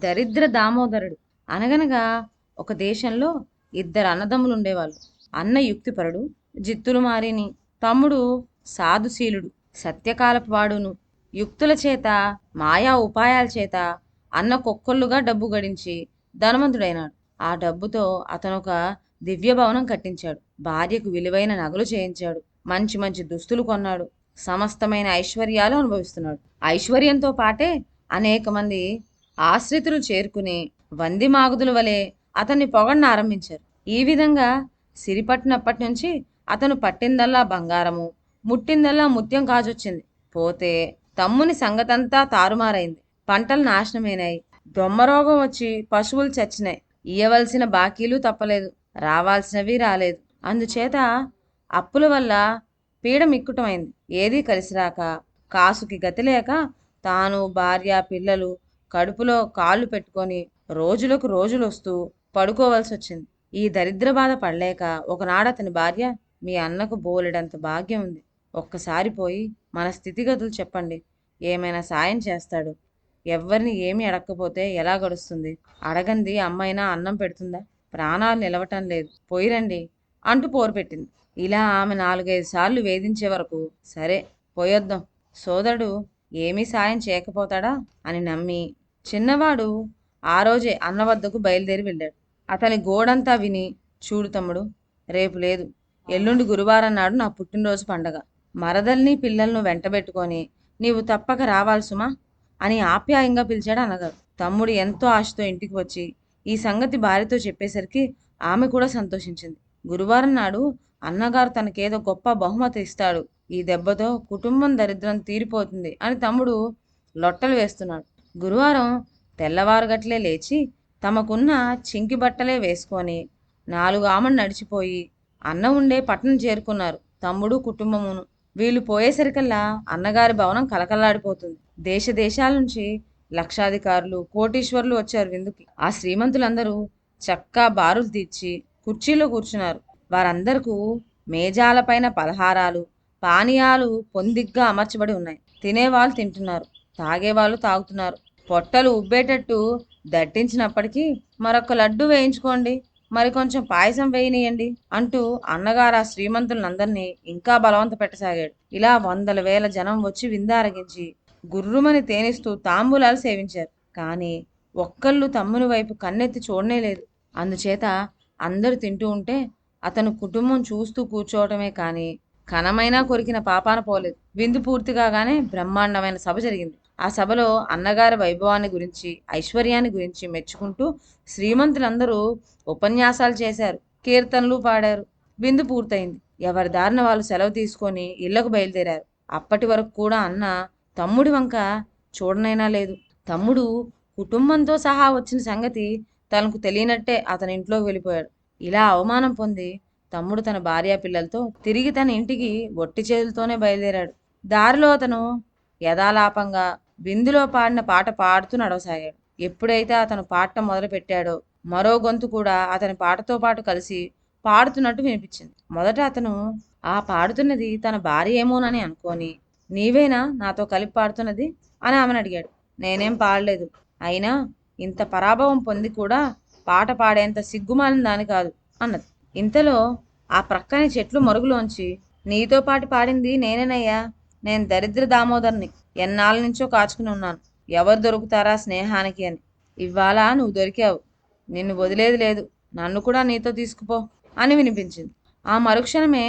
దరిద్ర దామోదరుడు. అనగనగా ఒక దేశంలో ఇద్దరు అన్నదమ్ములు ఉండేవాళ్ళు. అన్న యుక్తిపరుడు, జిత్తులు మారిని. తమ్ముడు సాధుశీలుడు, సత్యకాలపు వాడును. యుక్తుల చేత, మాయా ఉపాయాల చేత అన్న కొక్కొల్లుగా డబ్బు గడించి ధనవంతుడైనాడు. ఆ డబ్బుతో అతను ఒక దివ్య భవనం కట్టించాడు. భార్యకు విలువైన నగలు చేయించాడు. మంచి మంచి దుస్తులు కొన్నాడు. సమస్తమైన ఐశ్వర్యాలు అనుభవిస్తున్నాడు. ఐశ్వర్యంతో పాటే అనేక మంది ఆశ్రితులు చేరుకుని వంది మాగుదుల వలె అతన్ని పొగడ్న ఆరంభించారు. ఈ విధంగా సిరిపట్టినప్పటి నుంచి అతను పట్టిందల్లా బంగారము, ముట్టిందల్లా ముత్యం కాజొచ్చింది. పోతే తమ్ముని సంగతంతా తారుమారైంది. పంటలు నాశనమైనాయి. దొమ్మరోగం వచ్చి పశువులు చచ్చినాయి. ఇయ్యవలసిన బాకీలు తప్పలేదు, రావాల్సినవి రాలేదు. అందుచేత అప్పుల వల్ల పీడ మిక్కుటమైంది. ఏదీ కలిసిరాక కాసుకి గతి లేక తాను, భార్య, పిల్లలు కడుపులో కాళ్ళు పెట్టుకొని రోజులకు రోజులు వస్తూ పడుకోవలసి వచ్చింది. ఈ దరిద్ర బాధ పడలేక ఒకనాడు అతని భార్య, మీ అన్నకు బోలెడంత భాగ్యం ఉంది, ఒక్కసారి పోయి మన స్థితిగతులు చెప్పండి, ఏమైనా సాయం చేస్తాడు. ఎవ్వరిని ఏమీ అడగకపోతే ఎలా గడుస్తుంది? అడగంది అమ్మైనా అన్నం పెడుతుందా? ప్రాణాలు నిలవటం లేదు, పోయిరండి అంటూ పోరు పెట్టింది. ఇలా ఆమె 4-5 సార్లు వేధించే వరకు సరే పోయొద్దాం, సోదరుడు ఏమీ సాయం చేయకపోతాడా అని నమ్మి చిన్నవాడు ఆ రోజే అన్న వద్దకు బయలుదేరి వెళ్ళాడు. అతని గోడంతా విని, చూడు తమ్ముడు, రేపు లేదు, ఎల్లుండి గురువారం నాడు నా పుట్టినరోజు పండగ. మరదల్ని పిల్లలను వెంటబెట్టుకొని నీవు తప్పక రావాలి సుమా అని ఆప్యాయంగా పిలిచాడు అన్నగారు. తమ్ముడు ఎంతో ఆశతో ఇంటికి వచ్చి ఈ సంగతి భార్యతో చెప్పేసరికి ఆమె కూడా సంతోషించింది. గురువారం నాడు అన్నగారు తనకేదో గొప్ప బహుమతి ఇస్తాడు, ఈ దెబ్బతో కుటుంబం దరిద్రం తీరిపోతుంది అని తమ్ముడు లొట్టలు వేస్తున్నాడు. గురువారం తెల్లవారుగట్లే లేచి తమకున్న చింకి బట్టలే వేసుకొని 4 ఆమలు నడిచిపోయి అన్న ఉండే పట్టణం చేరుకున్నారు తమ్ముడు కుటుంబమును. వీళ్ళు పోయేసరికల్లా అన్నగారి భవనం కలకల్లాడిపోతుంది. దేశ దేశాల నుంచి లక్షాధికారులు, కోటీశ్వరులు వచ్చారు విందుకి. ఆ శ్రీమంతులందరూ చక్కా బారులు తీర్చి కుర్చీలో కూర్చున్నారు. వారందరకు మేజాలపైన పలహారాలు, పానీయాలు పొందిగ్గా అమర్చబడి ఉన్నాయి. తినేవాళ్ళు తింటున్నారు, తాగేవాళ్ళు తాగుతున్నారు. పొట్టలు ఉబ్బేటట్టు దట్టించినప్పటికీ మరొక లడ్డు వేయించుకోండి, మరి కొంచెం పాయసం వేయనీయండి అంటూ అన్నగారు ఆ శ్రీమంతులందరినీ ఇంకా బలవంత పెట్టసాగాడు. ఇలా వందల వేల జనం వచ్చి విందారగించి గుర్రుమని తేనిస్తూ తాంబూలాలు సేవించారు. కానీ ఒక్కళ్ళు తమ్ముని వైపు కన్నెత్తి చూడనే లేదు. అందుచేత అందరూ తింటూ ఉంటే అతను కుటుంబం చూస్తూ కూర్చోవటమే కానీ కనమైనా కొరికిన పాపాన పోలేదు. విందు పూర్తి కాగానే బ్రహ్మాండమైన సభ జరిగింది. ఆ సభలో అన్నగారి వైభవాన్ని గురించి, ఐశ్వర్యాన్ని గురించి మెచ్చుకుంటూ శ్రీమంతులందరూ ఉపన్యాసాలు చేశారు, కీర్తనలు పాడారు. విందు పూర్తయింది. ఎవరి దారిన వాళ్ళు సెలవు తీసుకొని ఇళ్లకు బయలుదేరారు. అప్పటి వరకు కూడా అన్న తమ్ముడి వంక చూడనైనా లేదు. తమ్ముడు కుటుంబంతో సహా వచ్చిన సంగతి తనకు తెలియనట్టే అతని ఇంట్లోకి వెళ్ళిపోయాడు. ఇలా అవమానం పొంది తమ్ముడు తన భార్య పిల్లలతో తిరిగి తన ఇంటికి ఒట్టి చేతులతోనే బయలుదేరాడు. దారిలో అతను యథాలాపంగా విందులో పాడిన పాట పాడుతూ నడవసాగాడు. ఎప్పుడైతే అతను పాడటం మొదలు పెట్టాడో మరో గొంతు కూడా అతని పాటతో పాటు కలిసి పాడుతున్నట్టు వినిపించింది. మొదట అతను ఆ పాడుతున్నది తన భార్య ఏమోనని అనుకొని, నీవేనా నాతో కలిపి పాడుతున్నది అని ఆమెను అడిగాడు. నేనేం పాడలేదు, అయినా ఇంత పరాభవం పొంది కూడా పాట పాడేంత సిగ్గుమాలిన దాని కాదు అన్నది. ఇంతలో ఆ ప్రక్కని చెట్లు మరుగులోంచి, నీతో పాటు పాడింది నేనేనయ్యా, నేను దరిద్ర దామోదర్ని, ఎన్నాళ్ళ నుంచో కాచుకుని ఉన్నాను, ఎవరు దొరుకుతారా స్నేహానికి అని. ఇవాళ నువ్వు దొరికావు, నిన్ను వదిలేది లేదు, నన్ను కూడా నీతో తీసుకుపో అని వినిపించింది. ఆ మరుక్షణమే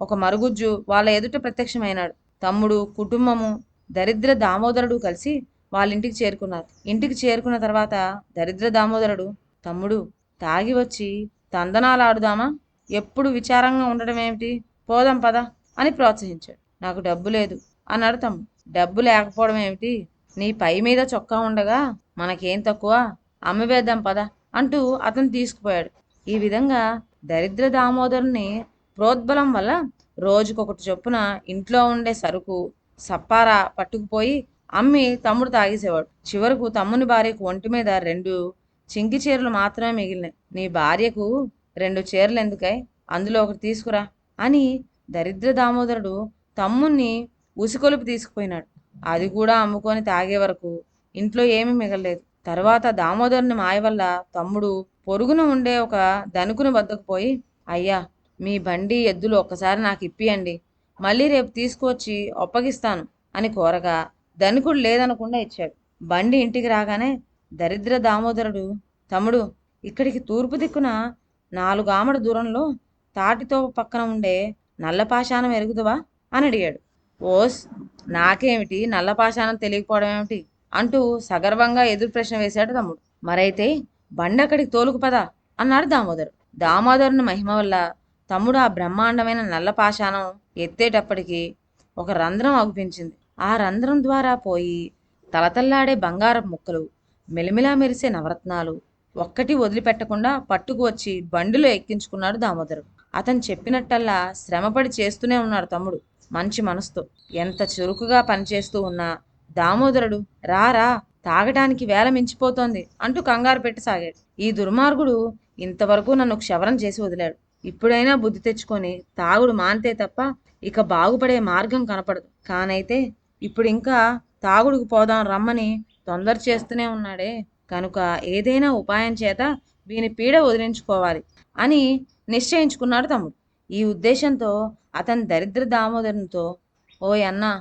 ఒక మరుగుజ్జు వాళ్ళ ఎదుట ప్రత్యక్షమైనాడు. తమ్ముడు, కుటుంబము, దరిద్ర దామోదరుడు కలిసి వాళ్ళ ఇంటికి చేరుకున్నారు. ఇంటికి చేరుకున్న తర్వాత దరిద్ర దామోదరుడు, తమ్ముడు తాగి వచ్చి తందనాలు ఆడుదామా, ఎప్పుడు విచారంగా ఉండడం ఏమిటి, పోదాం పద అని ప్రోత్సహించాడు. నాకు డబ్బు లేదు అన్నాడు తమ్ముడు. డబ్బు లేకపోవడం ఏమిటి, నీ పై మీద చొక్కా ఉండగా మనకేం తక్కువ, అమ్మివేద్దాం పద అంటూ అతను తీసుకుపోయాడు. ఈ విధంగా దరిద్ర దామోదరుని ప్రోద్బలం వల్ల రోజుకొకటి చొప్పున ఇంట్లో ఉండే సరుకు సప్పారా పట్టుకుపోయి అమ్మి తమ్ముడు తాగేసేవాడు. చివరకు తమ్ముని భార్యకు ఒంటి మీద 2 చింకి చీరలు మాత్రమే మిగిలినాయి. నీ భార్యకు 2 చీరలు ఎందుకై, అందులో ఒకటి తీసుకురా అని దరిద్ర దామోదరుడు తమ్ముణ్ణి ఉసికొలుపు తీసుకుపోయినాడు. అది కూడా అమ్ముకొని తాగే వరకు ఇంట్లో ఏమీ మిగలలేదు. తర్వాత దామోదరుని మాయ వల్ల తమ్ముడు పొరుగున ఉండే ఒక ధనికుని వద్దకు పోయి, అయ్యా, మీ బండి ఎద్దులు ఒక్కసారి నాకు ఇప్పియండి, మళ్ళీ రేపు తీసుకువచ్చి అప్పగిస్తాను అని కోరగా ధనికుడు లేదనకుండా ఇచ్చాడు. బండి ఇంటికి రాగానే దరిద్ర దామోదరుడు, తమ్ముడు, ఇక్కడికి తూర్పు దిక్కున 4 ఆమడ దూరంలో తాటితో పక్కన ఉండే నల్లపాషాణం ఎరుగుదువా అని అడిగాడు. ఓస్, నాకేమిటి నల్లపాషాణం తెలియకపోవడం ఏమిటి అంటూ సగర్వంగా ఎదురు ప్రశ్న వేశాడు తమ్ముడు. మరైతే బండి అక్కడికి తోలుకు పదా అన్నాడు దామోదరు. దామోదరుని మహిమ వల్ల తమ్ముడు ఆ బ్రహ్మాండమైన నల్లపాషాణం ఎత్తేటప్పటికి ఒక రంధ్రం అగుపించింది. ఆ రంధ్రం ద్వారా పోయి తలతల్లాడే బంగారపు ముక్కలు, మెలిమిలా మెరిసే నవరత్నాలు ఒక్కటి వదిలిపెట్టకుండా పట్టుకు వచ్చి బండిలో ఎక్కించుకున్నాడు దామోదరుడు. అతను చెప్పినట్టల్లా శ్రమపడి చేస్తూనే ఉన్నాడు తమ్ముడు మంచి మనసుతో. ఎంత చురుకుగా పనిచేస్తూ ఉన్నా దామోదరుడు రా తాగటానికి వేల మించిపోతోంది అంటూ కంగారు పెట్టి సాగాడు. ఈ దుర్మార్గుడు ఇంతవరకు నన్ను క్షవరం చేసి వదిలాడు. ఇప్పుడైనా బుద్ధి తెచ్చుకొని తాగుడు మానితే తప్ప ఇక బాగుపడే మార్గం కనపడదు. కానైతే ఇప్పుడు ఇంకా తాగుడుకు పోదాం రమ్మని తొందర చేస్తూనే ఉన్నాడే, కనుక ఏదైనా ఉపాయం చేత వీని పీడ వదిలించుకోవాలి అని నిశ్చయించుకున్నాడు తమ్ముడు. ఈ ఉద్దేశంతో అతని దరిద్ర దామోదరునితో, ఓయ్ అన్నా,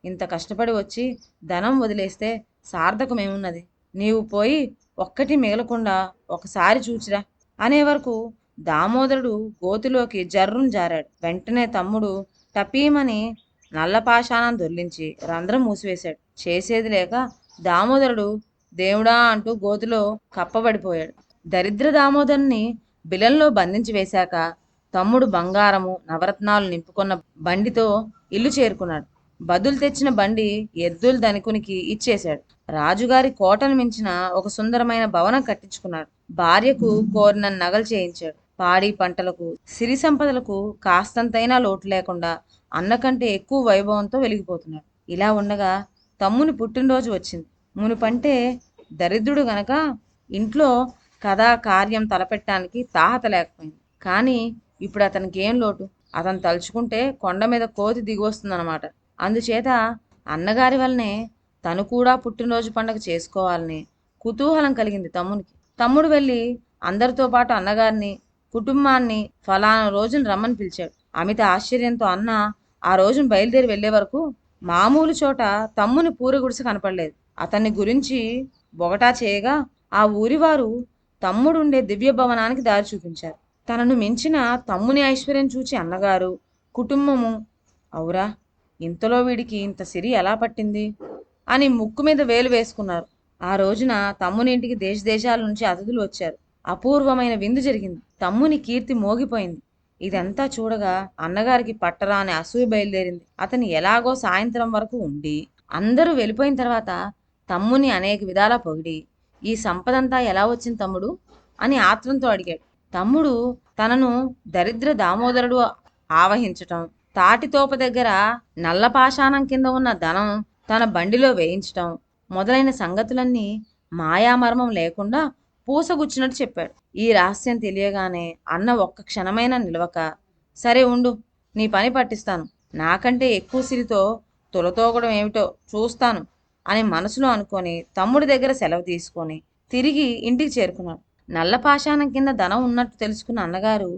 ఇంత కష్టపడి వచ్చి ధనం వదిలేస్తే సార్థకమేమున్నది? నీవు పోయి ఒక్కటి మిగలకుండా ఒకసారి చూచిరా అనే వరకు దామోదరుడు గోతిలోకి జర్రును జారాడు. వెంటనే తమ్ముడు టపీమని నల్లపాషాణం దొర్లించి రంధ్రం మూసివేశాడు. చేసేది లేక దామోదరుడు దేవుడా అంటూ గోతిలో కప్పబడిపోయాడు. దరిద్ర దామోదరుని బిలంలో బంధించి వేశాక తమ్ముడు బంగారము నవరత్నాలు నింపుకున్న బండితో ఇల్లు చేరుకున్నాడు. బదులు తెచ్చిన బండి ఎద్దుల ధనికునికి ఇచ్చేశాడు. రాజుగారి కోటను మించిన ఒక సుందరమైన భవనం కట్టించుకున్నాడు. భార్యకు కోరిన నగలు చేయించాడు. పాడి పంటలకు సిరి సంపదలకు కాస్తంతైనా లోటు లేకుండా అన్నకంటే ఎక్కువ వైభవంతో వెలిగిపోతున్నాడు. ఇలా ఉండగా తమ్ముని పుట్టినరోజు వచ్చింది. మునుపంటే దరిద్రుడు గనక ఇంట్లో కథా కార్యం తలపెట్టడానికి తాహత లేకపోయింది. కానీ ఇప్పుడు అతనికి ఏం లోటు? అతను తలుచుకుంటే కొండ మీద కోతి దిగివస్తుందన్నమాట. అందుచేత అన్నగారి వల్లనే తను కూడా పుట్టినరోజు పండుగ చేసుకోవాలని కుతూహలం కలిగింది తమ్మునికి. తమ్ముడు వెళ్ళి అందరితో పాటు అన్నగారిని కుటుంబాన్ని ఫలానా రోజున రమ్మని పిలిచాడు. అమిత ఆశ్చర్యంతో అన్న ఆ రోజున బయలుదేరి వెళ్లే వరకు మామూలు చోట తమ్ముని పూర గుడిసె కనపడలేదు. అతన్ని గురించి బొగటా చేయగా ఆ ఊరివారు తమ్ముడుండే దివ్య భవనానికి దారి చూపించారు. తనను మించిన తమ్ముని ఐశ్వర్యం చూచి అన్నగారు కుటుంబము, అవురా, ఇంతలో వీడికి ఇంత సిరి ఎలా పట్టింది అని ముక్కు మీద వేలు వేసుకున్నారు. ఆ రోజున తమ్ముని ఇంటికి దేశ దేశాల నుంచి అతిథులు వచ్చారు. అపూర్వమైన విందు జరిగింది. తమ్ముని కీర్తి మోగిపోయింది. ఇదంతా చూడగా అన్నగారికి పట్టరా అని అసూయ బయలుదేరింది. అతను ఎలాగో సాయంత్రం వరకు ఉండి అందరూ వెళ్ళిపోయిన తర్వాత తమ్ముని అనేక విధాలా పొగిడి, ఈ సంపదంతా ఎలా వచ్చింది తమ్ముడు అని ఆత్రంతో అడిగాడు. తమ్ముడు తనను దరిద్ర దామోదరుడు ఆవహించటం, తాటితోప దగ్గర నల్లపాషాణం కింద ఉన్న ధనం తన బండిలో వేయించటం మొదలైన సంగతులన్నీ మాయామర్మం లేకుండా పూసగుచ్చినట్టు చెప్పాడు. ఈ రహస్యం తెలియగానే అన్న ఒక్క క్షణమైనా నిలవక, సరే ఉండు, నీ పని పట్టిస్తాను, నాకంటే ఎక్కువ సిరితో తొలతోగడం ఏమిటో చూస్తాను అని మనసులో అనుకొని తమ్ముడి దగ్గర సెలవు తీసుకొని తిరిగి ఇంటికి చేరుకున్నాడు. నల్లపాషాణం కింద ధనం ఉన్నట్టు తెలుసుకున్న అన్నగారు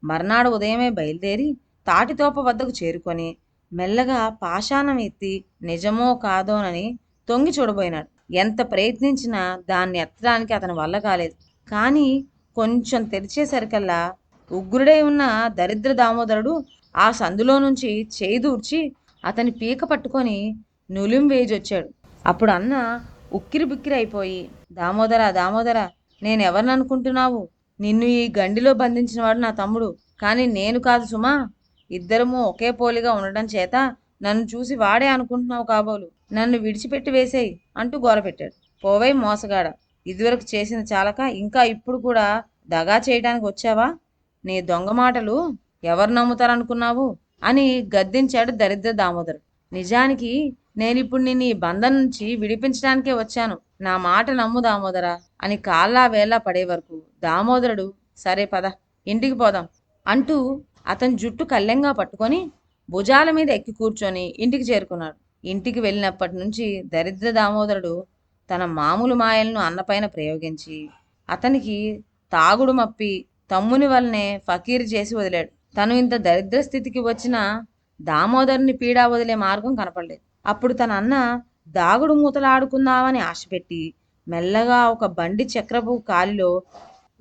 మర్నాడు ఉదయమే బయలుదేరి తాటితోప వద్దకు చేరుకొని మెల్లగా పాషాణం ఎత్తి నిజమో కాదోనని తొంగి చూడబోయినాడు. ఎంత ప్రయత్నించినా దాన్ని ఎత్తడానికి అతని వల్ల కాలేదు. కానీ కొంచెం తెరిచేసరికల్లా ఉగ్రుడై ఉన్న దరిద్ర దామోదరుడు ఆ సందులో నుంచి చేయి దూర్చి అతని పీక పట్టుకొని నులిం వేజొచ్చాడు. అప్పుడు అన్న ఉక్కిరి బిక్కిరి అయిపోయి, దామోదరా దామోదరా, నేనెవరిని అనుకుంటున్నావు? నిన్ను ఈ గండిలో బంధించినవాడు నా తమ్ముడు, కానీ నేను కాదు సుమా. ఇద్దరము ఒకే పోలిగా ఉండటం చేత నన్ను చూసి వాడే అనుకుంటున్నావు కాబోలు. నన్ను విడిచిపెట్టి వేసేయి అంటూ గోరపెట్టాడు. పోవై మోసగాడ, ఇదివరకు చేసిన చాలక ఇంకా ఇప్పుడు కూడా దగా చేయడానికి వచ్చావా? నీ దొంగ మాటలు ఎవరు నమ్ముతారనుకున్నావు అని గద్దించాడు దరిద్ర దామోదరుడు. నిజానికి నేనిప్పుడు నిన్ను ఈ బంధం నుంచి విడిపించడానికే వచ్చాను, నా మాట నమ్ము దామోదరా అని కాళ్ళా వేళ్ళ పడే వరకు దామోదరుడు సరే పద ఇంటికి పోదాం అంటూ అతని జుట్టు కళ్ళెంగా పట్టుకొని భుజాల మీద ఎక్కి కూర్చొని ఇంటికి చేరుకున్నాడు. ఇంటికి వెళ్ళినప్పటి నుంచి దరిద్ర దామోదరుడు తన మామూలు మాయలను అన్నపైన ప్రయోగించి అతనికి తాగుడు మప్పి తమ్ముని వల్లనే ఫకీరు చేసి వదిలాడు. తను ఇంత దరిద్ర స్థితికి వచ్చిన దామోదరుని పీడా వదిలే మార్గం కనపడలేదు. అప్పుడు తన అన్న దాగుడు మూతలాడుకుందామని ఆశపెట్టి మెల్లగా ఒక బండి చక్రపు కాలిలో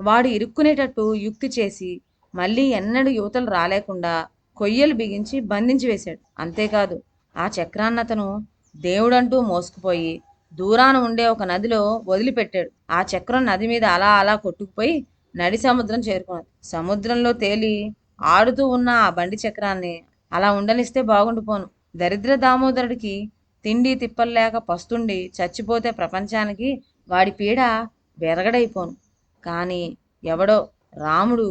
వాడు ఇరుక్కునేటట్టు యుక్తి చేసి మళ్ళీ ఎన్నడూ యువతలు రాలేకుండా కొయ్యలు బిగించి బంధించి వేశాడు. అంతేకాదు ఆ చక్రాన్నతను దేవుడంటూ మోసుకుపోయి దూరాన ఉండే ఒక నదిలో వదిలిపెట్టాడు. ఆ చక్రం నది మీద అలా అలా కొట్టుకుపోయి నడి సముద్రం చేరుకున్నది. సముద్రంలో తేలి ఆడుతూ ఉన్న ఆ బండి చక్రాన్ని అలా ఉండనిస్తే బాగుండిపోను. దరిద్ర దామోదరుడికి తిండి తిప్పల్లేక పస్తుండి చచ్చిపోతే ప్రపంచానికి వాడి పీడ బెరగడైపోను. కానీ ఎవడో రాముడు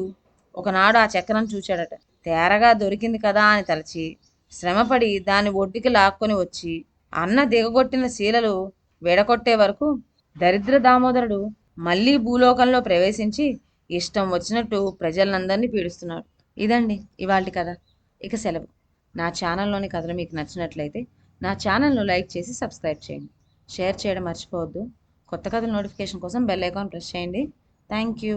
ఒకనాడు ఆ చక్రం చూచాడట. తేరగా దొరికింది కదా అని తలచి శ్రమపడి దాన్ని ఒడ్డుకి లాక్కొని వచ్చి అన్న దిగగొట్టిన శీలలు విడగొట్టే వరకు దరిద్ర దామోదరుడు మళ్ళీ భూలోకంలో ప్రవేశించి ఇష్టం వచ్చినట్టు ప్రజలందరినీ పీడిస్తున్నాడు. ఇదండి ఇవాల్టి కథ. ఇక సెలవు. నా ఛానల్లోని కథలు మీకు నచ్చినట్లయితే నా ఛానల్ను లైక్ చేసి సబ్స్క్రైబ్ చేయండి. షేర్ చేయడం మర్చిపోవద్దు. కొత్త కథల నోటిఫికేషన్ కోసం బెల్ ఐకాన్ ప్రెస్ చేయండి. Thank you.